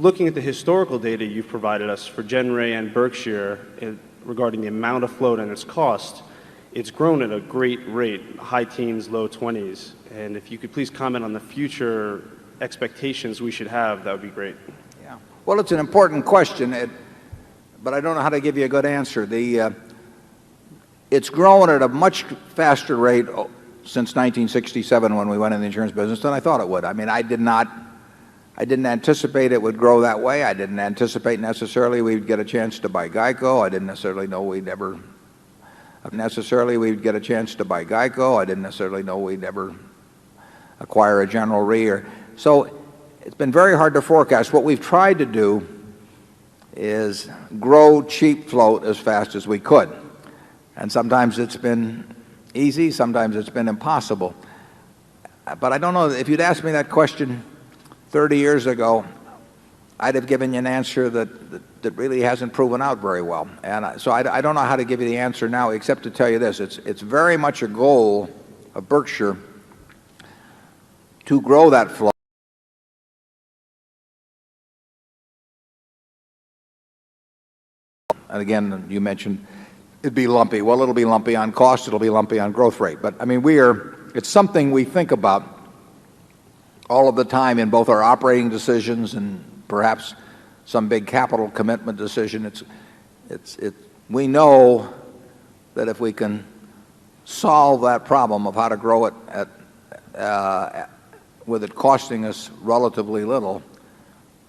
looking at the historical data you've provided us for Gen Re and Berkshire regarding the amount of float and its cost, it's grown at a great rate, high teens, low 20s. And if you could please comment on the future expectations we should have, that would be great. Yeah. Well, it's an important question, but I don't know how to give you a good answer. It's grown at a much faster rate since 1967 when we went in the insurance business than I thought it would. I mean, I didn't anticipate it would grow that way. I didn't anticipate necessarily we'd get a chance to buy GEICO. I didn't necessarily know we'd ever acquire a General Re. So it's been very hard to forecast. What we've tried to do is grow cheap float as fast as we could. And sometimes it's been easy, sometimes it's been impossible. But I don't know, if you'd asked me that question 30 years ago, I'd have given you an answer that really hasn't proven out very well. And so I don't know how to give you the answer now, except to tell you this. It's very much a goal of Berkshire to grow that float. And again, you mentioned it'd be lumpy. Well, it'll be lumpy on cost, it'll be lumpy on growth rate. But I mean, it's something we think about all of the time in both our operating decisions and perhaps some big capital commitment decision. We know that if we can solve that problem of how to grow it with it costing us relatively little,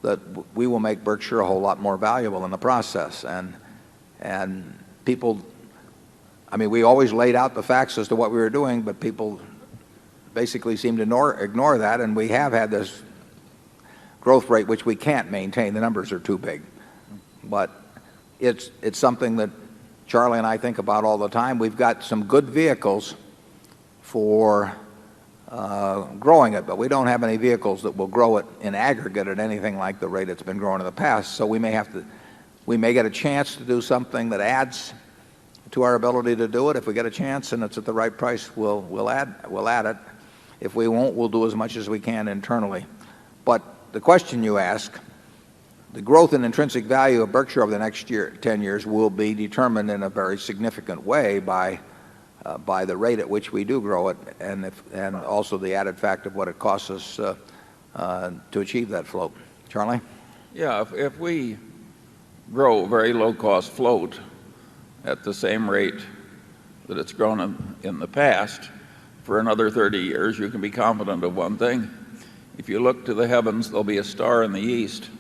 that we will make Berkshire a whole lot more valuable in the process. And people, I mean, we always laid out the facts as to what we were doing, but people basically seem to ignore that, and we have had this growth rate which we can't maintain. The numbers are too big. But it's something that Charlie and I think about all the time. We've got some good vehicles for growing it, but we don't have any vehicles that will grow it in aggregate at anything like the rate it's been growing in the past. So we may get a chance to do something that adds to our ability to do it. If we get a chance and it's at the right price, we'll add it. If we won't, we'll do as much as we can internally. But the question you ask, the growth in intrinsic value of Berkshire over the next 10 years will be determined in a very significant way by the rate at which we do grow it, and also the added fact of what it costs us to achieve that float. Charlie? Yeah, if we grow very low-cost float at the same rate that it's grown in the past for another 30 years, you can be confident of one thing. If you look to the heavens, there'll be a star in the east